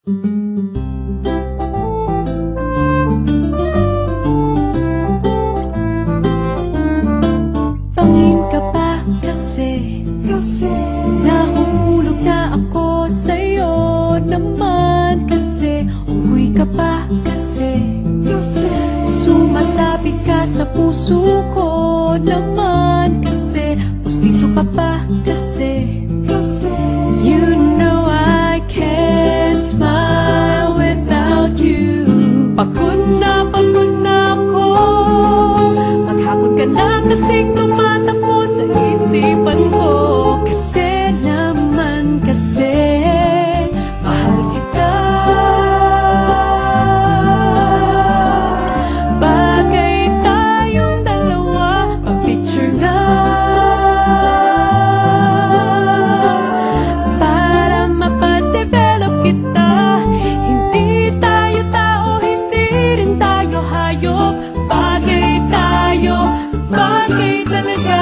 Pangin ka ba kasi nahuhulog na ako sa'yo naman kasi unggoy ka ba kasi sumasabit ka sa puso ko naman kasi pustiso ka ba kasi you know I can't smile without you. Pagod na ako, maghapon ka na kasing tumatakbo sa isipan ko. Kasi naman kasi mahal kita. Bagay tayong dalawa, pa-picture na para mapadevelop kita. Hindi tayo tao, hindi rin tayo hayop. Bagay tayo, bagay talaga.